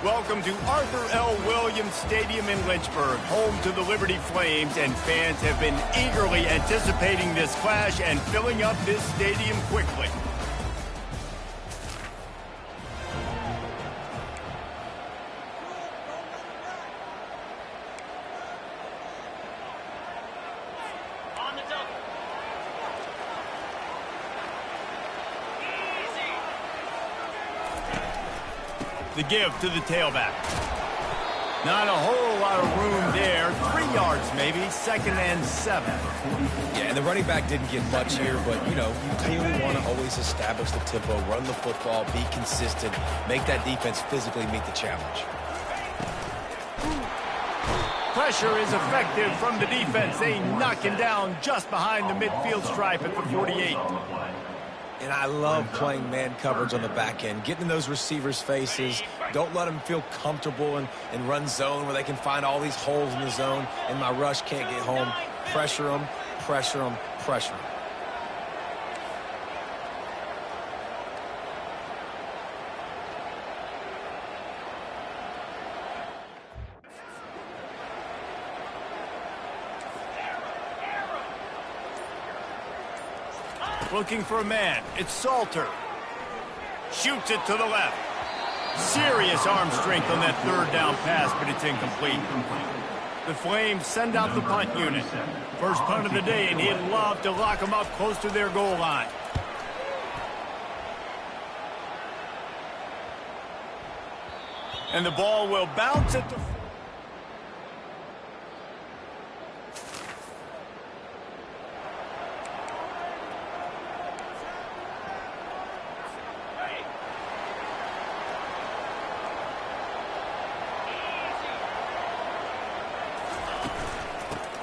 Welcome to Arthur L. Williams Stadium in Lynchburg, home to the Liberty Flames, and fans have been eagerly anticipating this clash and filling up this stadium quickly. The give to the tailback. Not a whole lot of room there. 3 yards maybe, 2nd and 7. Yeah, and the running back didn't get much here, but, you know, you clearly want to always establish the tempo, run the football, be consistent, make that defense physically meet the challenge. Pressure is effective from the defense. They knock him down just behind the midfield stripe at the 48. And I love playing man coverage on the back end, getting in those receivers' faces. Don't let them feel comfortable and run zone where they can find all these holes in the zone, and my rush can't get home. Pressure them, pressure them, pressure them. Looking for a man. It's Salter. Shoots it to the left. Serious arm strength on that 3rd down pass, but it's incomplete. The Flames send out the punt unit. First punt of the day, and he'd love to lock them up close to their goal line. And the ball will bounce at the...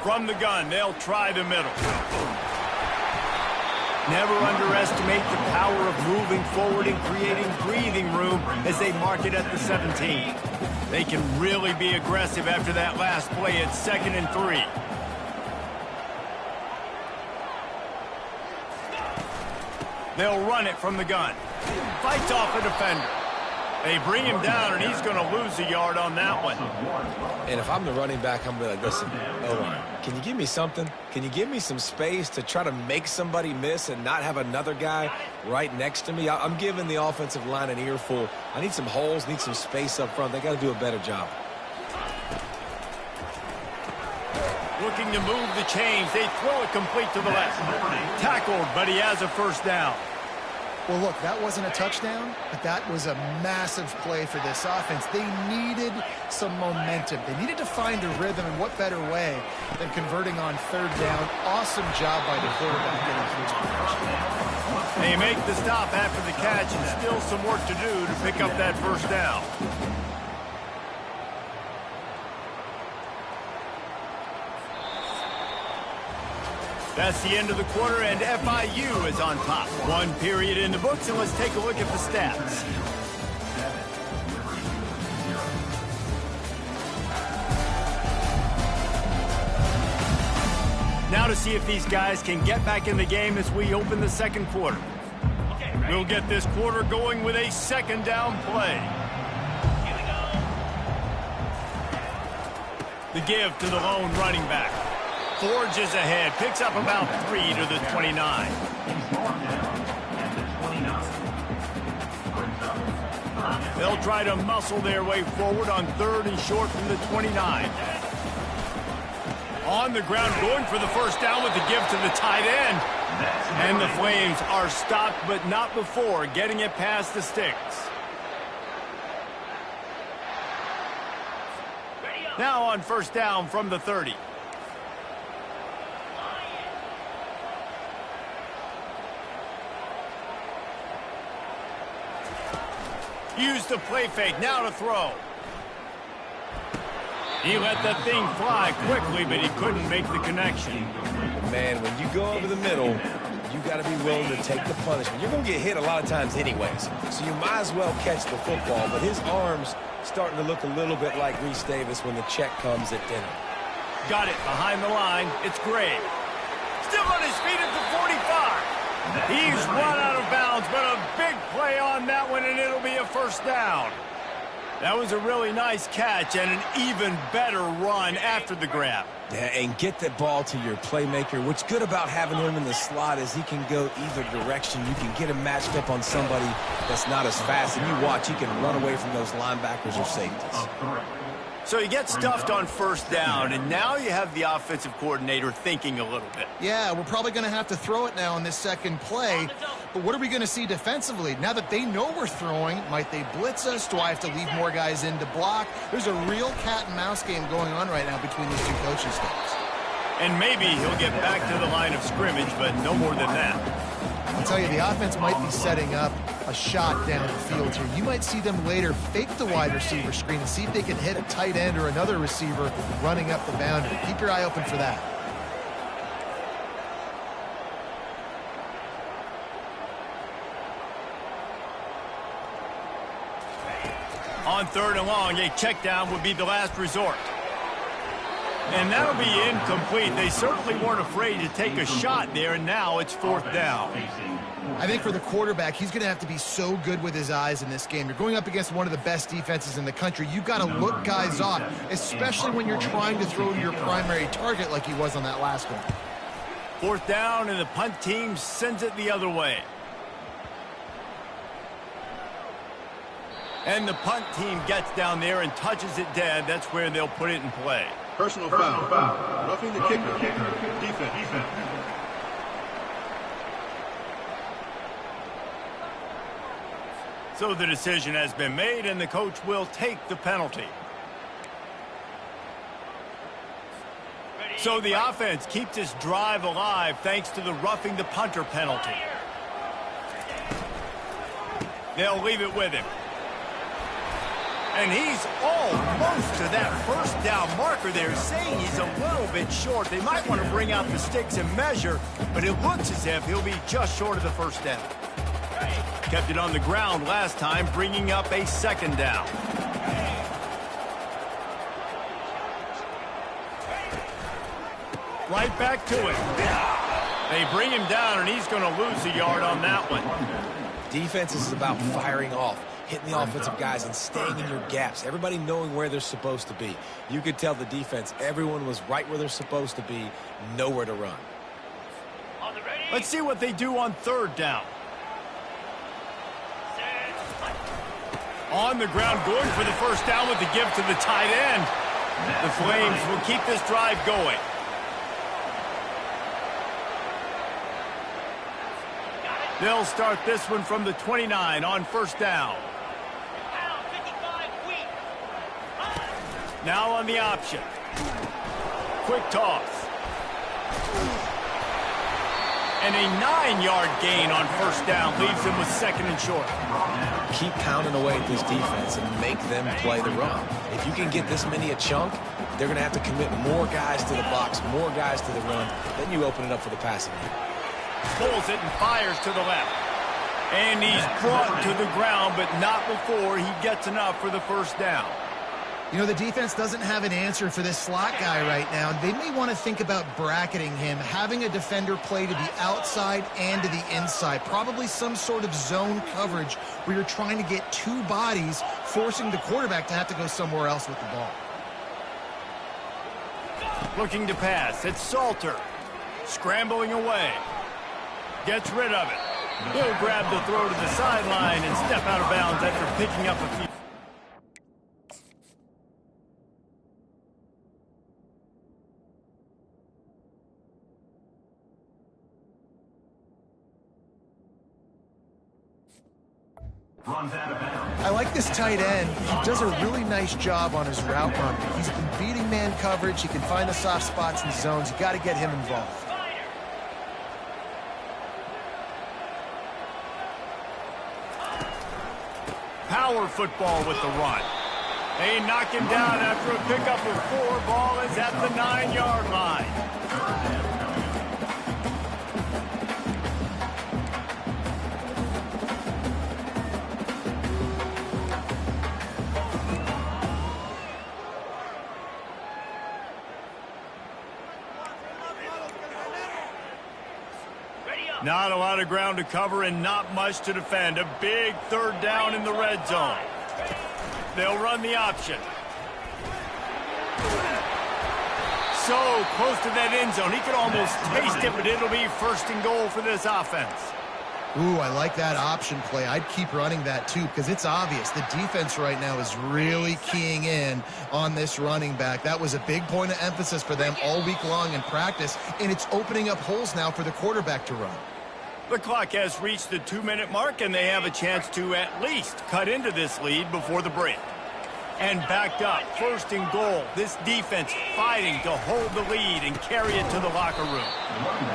From the gun, they'll try the middle. Never underestimate the power of moving forward and creating breathing room as they mark it at the 17. They can really be aggressive after that last play at 2nd and 3. They'll run it from the gun. Fights off a defender. They bring him down, and he's going to lose a yard on that one. And if I'm the running back, I'm going to be like, listen, O-line, can you give me something? Can you give me some space to try to make somebody miss and not have another guy right next to me? I'm giving the offensive line an earful. I need some holes, need some space up front. They got to do a better job. Looking to move the chains. They throw it complete to the left. Tackled, but he has a 1st down. Well, look, that wasn't a touchdown, but that was a massive play for this offense. They needed some momentum. They needed to find a rhythm, and what better way than converting on 3rd down. Awesome job by the quarterback getting huge production. They make the stop after the catch, and still some work to do to pick up that 1st down. That's the end of the quarter, and FIU is on top. 1 period in the books, and let's take a look at the stats. Now to see if these guys can get back in the game as we open the 2nd quarter. We'll get this quarter going with a 2nd down play. The give to the lone running back. Forges ahead, picks up about 3 to the 29. They'll try to muscle their way forward on 3rd and short from the 29. On the ground, going for the 1st down with the give to the tight end. And the Flames are stopped, but not before getting it past the sticks. Now on 1st down from the 30. Use the play fake, now to throw. He let that thing fly quickly, but he couldn't make the connection. Man, when you go over the middle, you got to be willing to take the punishment. You're going to get hit a lot of times anyways, so you might as well catch the football. But his arms starting to look a little bit like Reese Davis when the check comes at dinner. Got it behind the line. It's Gray. Still on his feet at the 45. He's run out of bounds, but a big play on that one, and it'll be a 1st down. That was a really nice catch and an even better run after the grab. Yeah, and get that ball to your playmaker. What's good about having him in the slot is he can go either direction. You can get him matched up on somebody that's not as fast, and you watch, he can run away from those linebackers or safeties. So you get stuffed on first down, and now you have the offensive coordinator thinking a little bit. Yeah, we're probably going to have to throw it now in this second play. But what are we going to see defensively? Now that they know we're throwing, might they blitz us? Do I have to leave more guys in to block? There's a real cat and mouse game going on right now between these two coaching staffs. And maybe he'll get back to the line of scrimmage, but no more than that. I'll tell you, the offense might be setting up a shot down the field here. You might see them later fake the wide receiver screen and see if they can hit a tight end or another receiver running up the boundary. Keep your eye open for that. On 3rd and long, a check down would be the last resort. And that'll be incomplete. They certainly weren't afraid to take a shot there, and now it's 4th down. I think for the quarterback, he's going to have to be so good with his eyes in this game. You're going up against one of the best defenses in the country. You've got to look guys off, especially when you're trying to throw to your primary target like he was on that last one. 4th down, and the punt team sends it the other way. And the punt team gets down there and touches it dead. That's where they'll put it in play. Personal foul. Roughing the kicker. Defense. So the decision has been made, and the coach will take the penalty. So the offense keeps this drive alive thanks to the roughing the punter penalty. They'll leave it with him. And he's almost to that first down marker there, saying he's a little bit short. They might want to bring out the sticks and measure, but it looks as if he'll be just short of the first down. Kept it on the ground last time, bringing up a 2nd down. Right back to it. They bring him down, and he's going to lose a yard on that one. Defense is about firing off, hitting the offensive guys and staying in your gaps. Everybody knowing where they're supposed to be. You could tell the defense, everyone was right where they're supposed to be, nowhere to run. Let's see what they do on 3rd down. On the ground, going for the first down with the give to the tight end. The Flames will keep this drive going. They'll start this one from the 29 on 1st down. Now on the option. Quick toss. And a 9-yard gain on 1st down leaves them with 2nd and short. Keep pounding away at this defense and make them play the run. If you can get this many a chunk, they're going to have to commit more guys to the box, more guys to the run. Then you open it up for the passing game. Pulls it and fires to the left. And he's brought to the ground, but not before he gets enough for the first down. You know, the defense doesn't have an answer for this slot guy right now. They may want to think about bracketing him, having a defender play to the outside and to the inside. Probably some sort of zone coverage where you're trying to get 2 bodies, forcing the quarterback to have to go somewhere else with the ball. Looking to pass. It's Salter. Scrambling away. Gets rid of it. He'll grab the throw to the sideline and step out of bounds after picking up a few. I like this tight end. He does a really nice job on his route running. He's been beating man coverage. He can find the soft spots and zones. You got to get him involved. Power football with the run. They knock him down after a pickup of 4. Ball is at the 9-yard line. Not a lot of ground to cover and not much to defend. A big 3rd down in the red zone. They'll run the option. So close to that end zone. He could almost taste it, but it'll be 1st and goal for this offense. Ooh, I like that option play. I'd keep running that too because it's obvious the defense right now is really keying in on this running back. That was a big point of emphasis for them all week long in practice, and it's opening up holes now for the quarterback to run. The clock has reached the 2-minute mark, and they have a chance to at least cut into this lead before the break. And backed up, 1st and goal. This defense fighting to hold the lead and carry it to the locker room.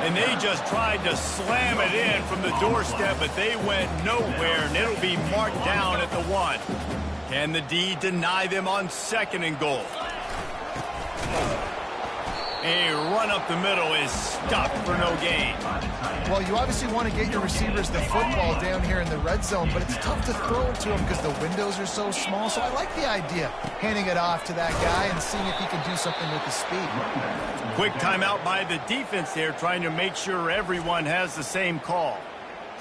And they just tried to slam it in from the doorstep, but they went nowhere, and it'll be marked down at the 1. Can the D deny them on 2nd and goal? A run up the middle is stopped for no gain. Well, you obviously want to get your receivers the football down here in the red zone, but it's tough to throw it to them because the windows are so small. So I like the idea, handing it off to that guy and seeing if he can do something with the speed. Quick timeout by the defense there, trying to make sure everyone has the same call.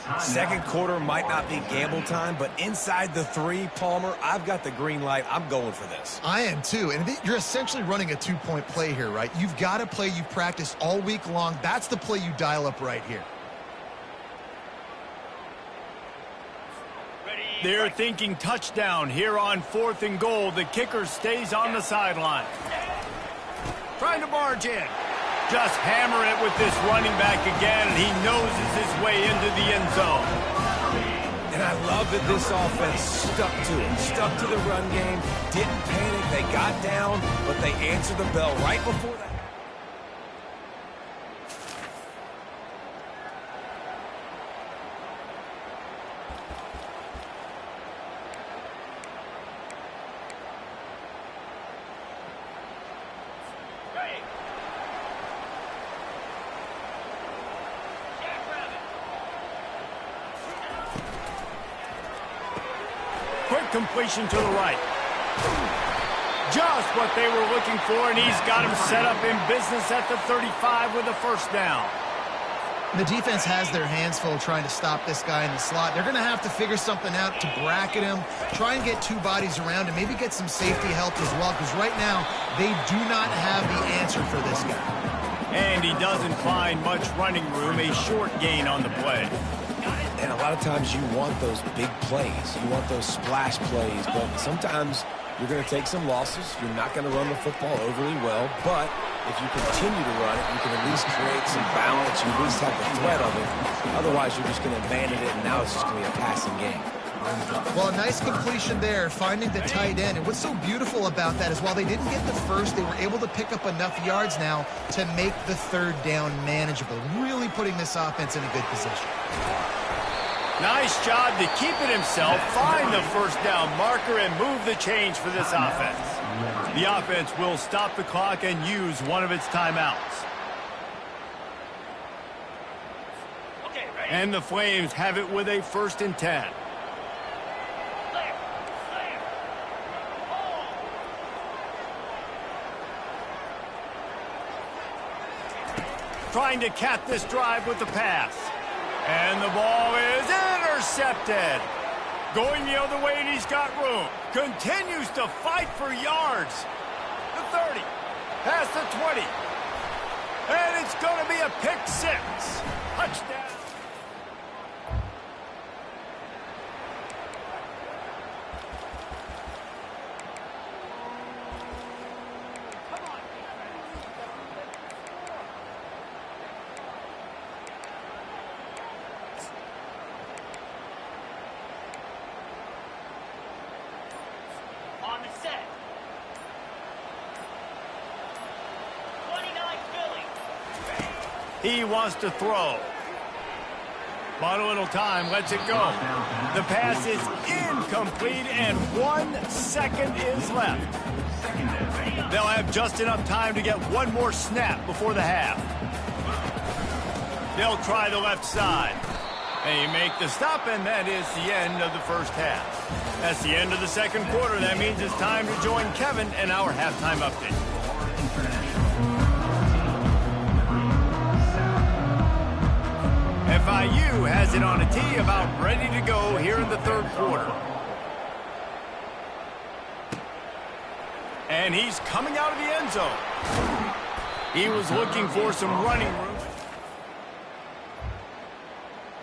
2nd quarter might not be gamble time, but inside the 3, Palmer, I've got the green light. I'm going for this. I am too, and you're essentially running a 2-point play here, right? You've got a play you've practiced all week long. That's the play you dial up right here. They're thinking touchdown here on 4th and goal. The kicker stays on the sideline. Trying to barge in. Just hammer it with this running back again, and he noses his way into the end zone. And I love that this offense stuck to it, stuck to the run game, didn't panic. They got down, but they answered the bell right before that. Quick completion to the right. Just what they were looking for, and he's got him set up in business at the 35 with a 1st down. The defense has their hands full trying to stop this guy in the slot. They're going to have to figure something out to bracket him, try and get 2 bodies around him, maybe get some safety help as well, because right now they do not have the answer for this guy. And he doesn't find much running room, a short gain on the play. And a lot of times you want those big plays. You want those splash plays, but sometimes you're going to take some losses. You're not going to run the football overly well, but if you continue to run it, you can at least create some balance. You at least have the threat of it. Otherwise, you're just going to abandon it, and now it's just going to be a passing game. Well, a nice completion there, finding the tight end. And what's so beautiful about that is while they didn't get the 1st, they were able to pick up enough yards now to make the 3rd down manageable, really putting this offense in a good position. Nice job to keep it himself, find the 1st down marker, and move the change for this offense. The offense will stop the clock and use one of its timeouts. And the Flames have it with a 1st and 10. Trying to cap this drive with the pass. And the ball is intercepted. Going the other way, and he's got room. Continues to fight for yards. The 30. Past the 20. And it's going to be a pick 6. Touchdown. He wants to throw. But a little time, lets it go. The pass is incomplete, and 1 second is left. They'll have just enough time to get one more snap before the half. They'll try the left side. They make the stop, and that is the end of the 1st half. That's the end of the 2nd quarter. That means it's time to join Kevin in our halftime update. FIU has it on a tee, about ready to go here in the 3rd quarter. And he's coming out of the end zone. He was looking for some running room.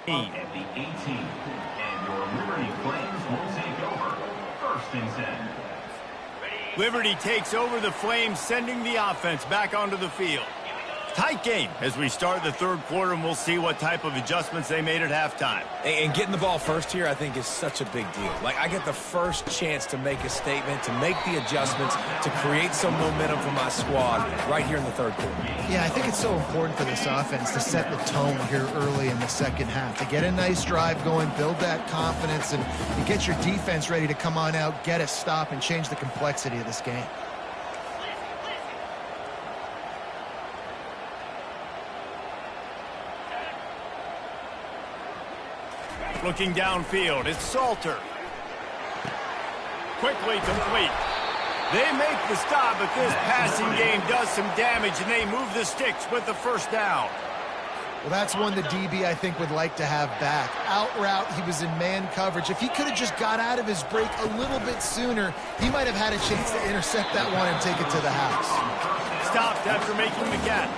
At the 18, and your Liberty Flames will take over. 1st and 10. Liberty takes over the Flames, sending the offense back onto the field. Tight game as we start the 3rd quarter, and we'll see what type of adjustments they made at halftime. And getting the ball first here, I think, is such a big deal. Like, I get the first chance to make a statement, to make the adjustments, to create some momentum for my squad right here in the 3rd quarter. Yeah, I think it's so important for this offense to set the tone here early in the 2nd half. To get a nice drive going, build that confidence, and you get your defense ready to come on out, get a stop, and change the complexity of this game. Looking downfield, it's Salter. Quickly complete. They make the stop, but this passing game does some damage, and they move the sticks with the 1st down. Well, that's one the DB, I think, would like to have back. Out route, he was in man coverage. If he could have just got out of his break a little bit sooner, he might have had a chance to intercept that one and take it to the house. Stopped after making the catch.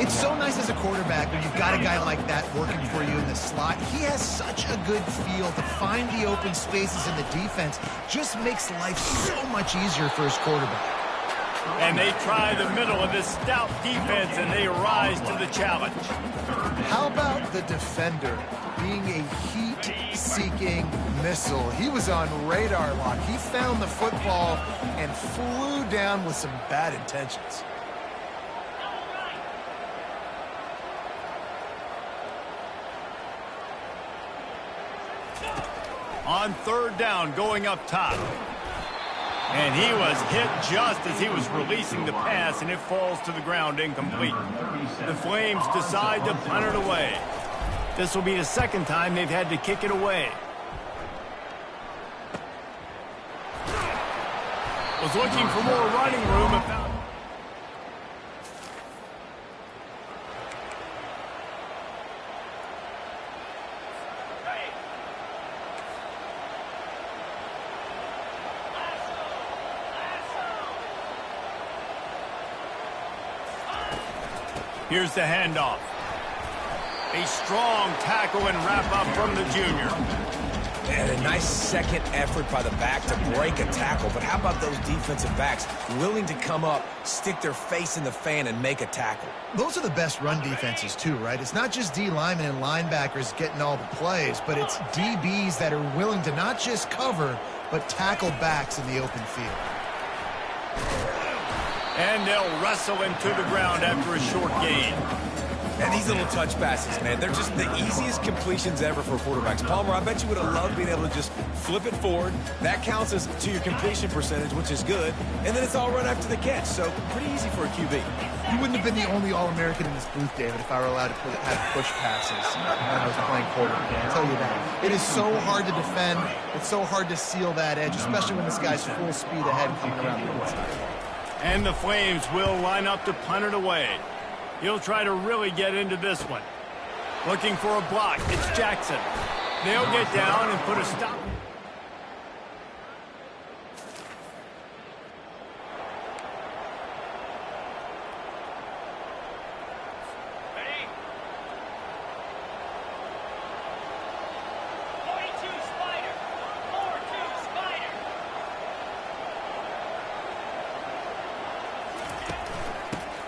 It's so nice as a quarterback when you've got a guy like that working for you in the slot. He has such a good feel to find the open spaces in the defense. Just makes life so much easier for his quarterback. And they try the middle of this stout defense, and they rise to the challenge. How about the defender being a heat-seeking missile? He was on radar lock. He found the football and flew down with some bad intentions. On 3rd down, going up top. And he was hit just as he was releasing the pass, and it falls to the ground incomplete. The Flames decide to punt it away. This will be the 2nd time they've had to kick it away. Was looking for more running room. About Here's the handoff. A strong tackle and wrap-up from the junior. And a nice 2nd effort by the back to break a tackle. But how about those defensive backs willing to come up, stick their face in the fan, and make a tackle? Those are the best run defenses, too, right? It's not just D linemen and linebackers getting all the plays, but it's DBs that are willing to not just cover, but tackle backs in the open field. And they'll wrestle him to the ground after a short gain. And these little touch passes, man, they're just the easiest completions ever for quarterbacks. Palmer, I bet you would have loved being able to just flip it forward. That counts as to your completion percentage, which is good. And then it's all run after the catch, so pretty easy for a QB. You wouldn't have been the only All-American in this booth, David, if I were allowed to have push passes when I was playing quarterback. I'll tell you that. It is so hard to defend. It's so hard to seal that edge, especially when this guy's full speed ahead coming around the inside. And the Flames will line up to punt it away. He'll try to really get into this one. Looking for a block. It's Jackson. They'll get down and put a stop.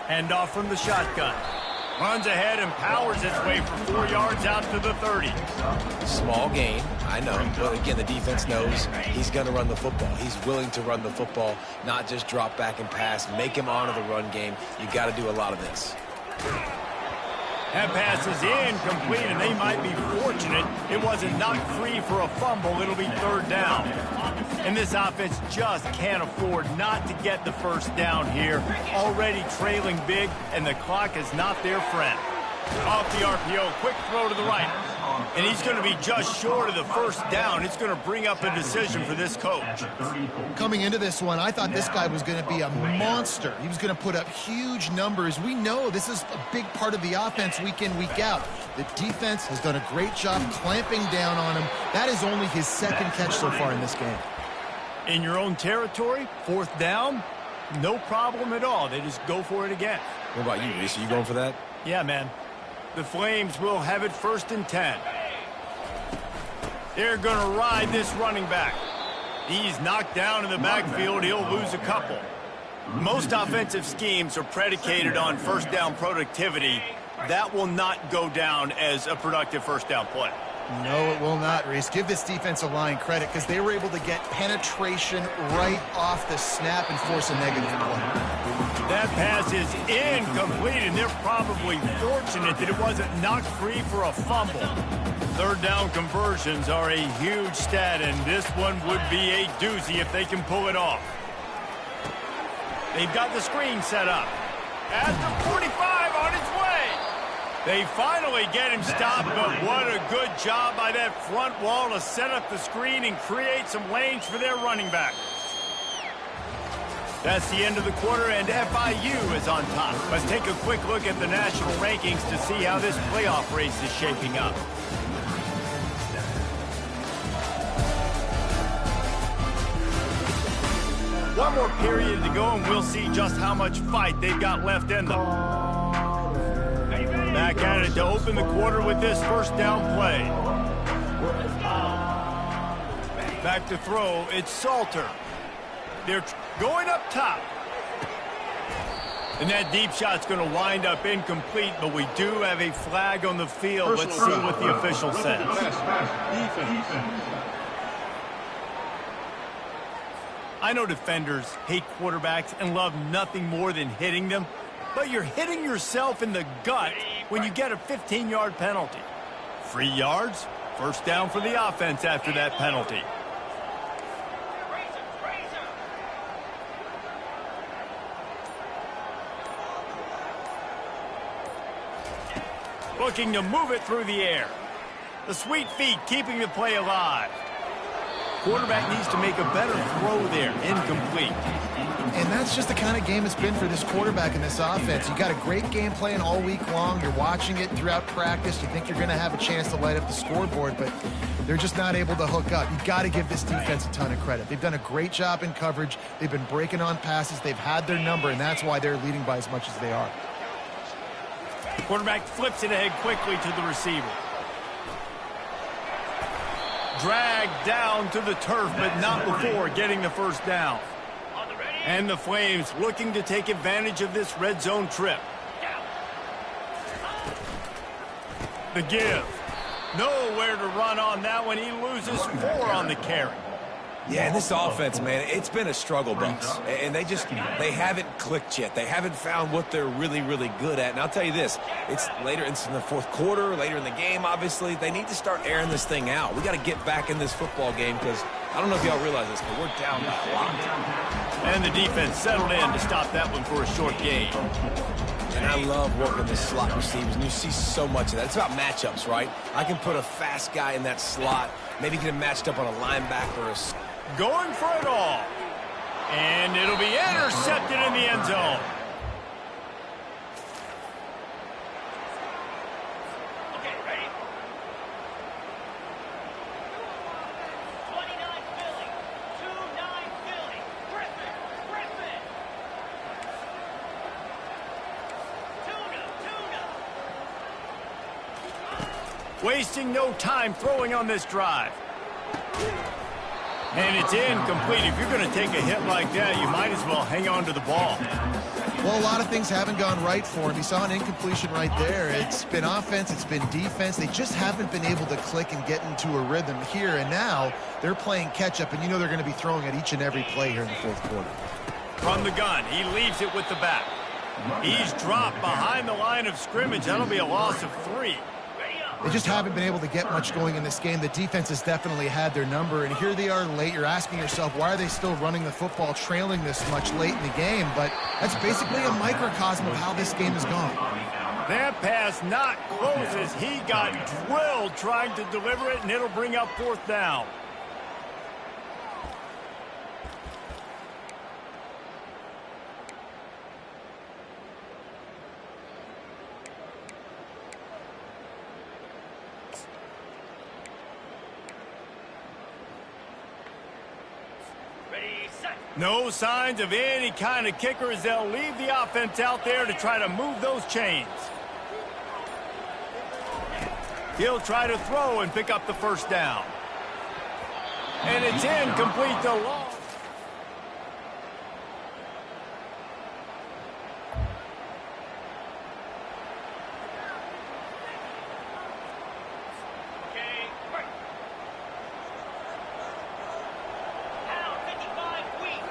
Handoff from the shotgun. Runs ahead and powers its way for 4 yards out to the 30. Small gain, I know. But again, the defense knows he's going to run the football. He's willing to run the football, not just drop back and pass. Make him honor the run game. You got to do a lot of this. That pass is incomplete, and they might be fortunate it wasn't knocked free for a fumble. It'll be 3rd down. And this offense just can't afford not to get the 1st down here. Already trailing big, and the clock is not their friend. Off the RPO, quick throw to the right. And he's going to be just short of the 1st down. It's going to bring up a decision for this coach. Coming into this one, I thought this guy was going to be a monster. He was going to put up huge numbers. We know this is a big part of the offense week in, week out. The defense has done a great job clamping down on him. That is only his 2nd catch so far in this game. In your own territory, 4th down, No problem at all. They just go for it again. What about you, Reese? Are you going for that? Yeah, man. The Flames will have it 1st and 10. They're going to ride this running back. He's knocked down in the backfield. He'll lose a couple. Most offensive schemes are predicated on first down productivity. That will not go down as a productive first down play. No, it will not, Reese. Give this defensive line credit because they were able to get penetration right off the snap and force a negative play. That pass is incomplete, and they're probably fortunate that it wasn't knocked free for a fumble. Third down conversions are a huge stat, and this one would be a doozy if they can pull it off. They've got the screen set up. At the 45 on its way. They finally get him stopped, but what a good job by that front wall to set up the screen and create some lanes for their running back. That's the end of the quarter, and FIU is on top. Let's take a quick look at the national rankings to see how this playoff race is shaping up. One more period to go, and we'll see just how much fight they've got left in them. Back at it to open the quarter with this first down play. Back to throw, it's Salter. They're going up top. And that deep shot's going to wind up incomplete, but we do have a flag on the field. Let's see what the official says. I know defenders hate quarterbacks and love nothing more than hitting them, but you're hitting yourself in the gut when you get a 15-yard penalty. Free yards, first down for the offense after that penalty. Looking to move it through the air. The sweet feet keeping the play alive. Quarterback needs to make a better throw there. Incomplete. And that's just the kind of game it's been for this quarterback in this offense. You got a great game plan all week long. You're watching it throughout practice. You think you're going to have a chance to light up the scoreboard, but they're just not able to hook up. You got to give this defense a ton of credit. They've done a great job in coverage. They've been breaking on passes. They've had their number, and that's why they're leading by as much as they are. Quarterback flips it ahead quickly to the receiver. Dragged down to the turf, but not before getting the first down. And the Flames looking to take advantage of this red zone trip. The give. Nowhere to run on that one. He loses 4 on the carry. Yeah, and this offense, man, it's been a struggle bus. And they haven't clicked yet. They haven't found what they're really, really good at. And I'll tell you this, it's later, it's in the fourth quarter, later in the game, obviously. They need to start airing this thing out. We got to get back in this football game because I don't know if y'all realize this, but we're down by a lot. And the defense settled in to stop that one for a short gain. And I love working the slot receivers, and you see so much of that. It's about matchups, right? I can put a fast guy in that slot, maybe get him matched up on a linebacker or a... Going for it all. And it'll be intercepted in the end zone. Okay, ready? 29 Philly. 2-9 Philly. Griffin. Tuna. Wasting no time throwing on this drive. And it's incomplete. If you're going to take a hit like that, you might as well hang on to the ball. Well, a lot of things haven't gone right for him. You saw an incompletion right there. It's been offense, it's been defense. They just haven't been able to click and get into a rhythm here. And now they're playing catch-up, and you know they're going to be throwing at each and every play here in the fourth quarter. From the gun, he leaves it with the back. He's dropped behind the line of scrimmage. That'll be a loss of 3. They just haven't been able to get much going in this game. The defense has definitely had their number, and here they are late. You're asking yourself, why are they still running the football, trailing this much late in the game? But that's basically a microcosm of how this game has gone. That pass not close as he got drilled trying to deliver it, and it'll bring up 4th down. Ready, set. No signs of any kind of kicker as they'll leave the offense out there to try to move those chains. He'll try to throw and pick up the first down. And it's incomplete to Long. Okay, break. Now 55 weak.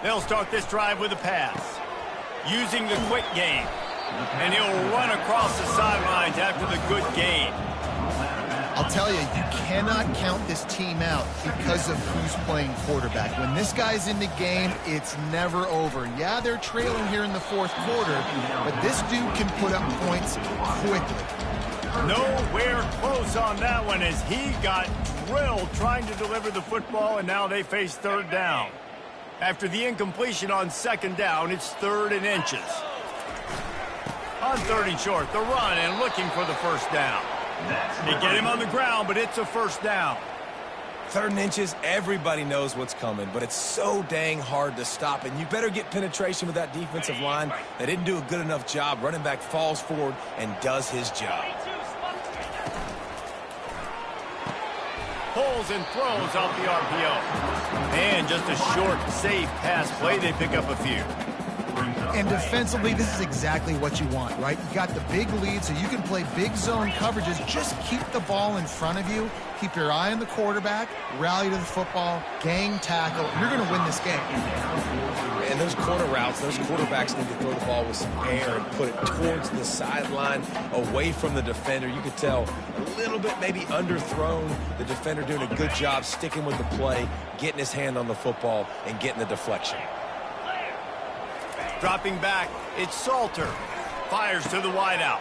They'll start this drive with a pass, using the quick game. And he'll run across the sidelines after the good gain. I'll tell you, you cannot count this team out because of who's playing quarterback. When this guy's in the game, it's never over. Yeah, they're trailing here in the fourth quarter, but this dude can put up points quickly. Nowhere close on that one as he got drilled trying to deliver the football, and now they face third down. After the incompletion on second down, it's 3rd and inches. On 3rd and short, the run and looking for the first down. They get him on the ground, but it's a first down. 3rd and inches, everybody knows what's coming, but it's so dang hard to stop, and you better get penetration with that defensive line. They didn't do a good enough job. Running back falls forward and does his job. Pulls and throws off the RPO. And just a short, safe pass play. They pick up a few. And defensively, this is exactly what you want, right? You got the big lead, so you can play big zone coverages. Just keep the ball in front of you. Keep your eye on the quarterback. Rally to the football. Gang tackle. You're going to win this game. And those corner routes, those quarterbacks need to throw the ball with some air and put it towards the sideline, away from the defender. You could tell a little bit maybe underthrown. The defender doing a good job sticking with the play, getting his hand on the football, and getting the deflection. Dropping back, it's Salter. Fires to the wideout.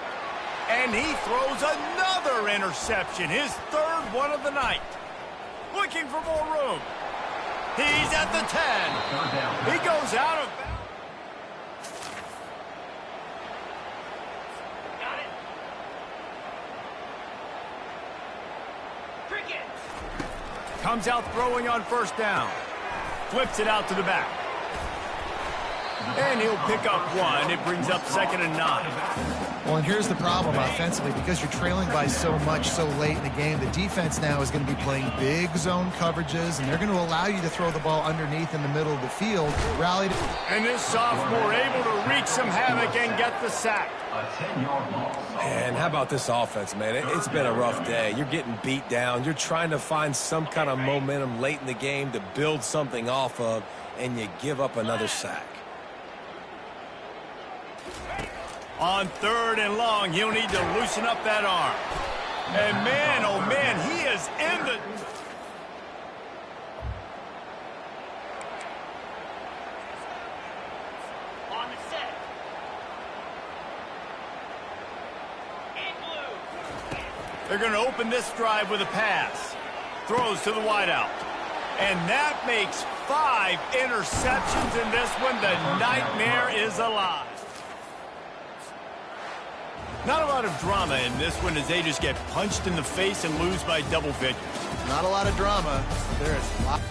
And he throws another interception, his 3rd one of the night. Looking for more room. He's at the 10. He goes out of bounds. Got it. Cricket. Comes out throwing on first down. Flips it out to the back. And he'll pick up 1. It brings up 2nd and 9. Well, and here's the problem offensively. Because you're trailing by so much so late in the game, the defense now is going to be playing big zone coverages, and they're going to allow you to throw the ball underneath in the middle of the field. Rally to... And this sophomore able to wreak some havoc and get the sack. A 10-yard loss. And how about this offense, man? It's been a rough day. You're getting beat down. You're trying to find some kind of momentum late in the game to build something off of, and you give up another sack. On 3rd and long, he'll need to loosen up that arm. And man, oh man, he is in the... On the set. In blue. They're going to open this drive with a pass. Throws to the wideout. And that makes 5 interceptions in this one. The nightmare is alive. Not a lot of drama in this one as they just get punched in the face and lose by double figures. Not a lot of drama. There is a lot.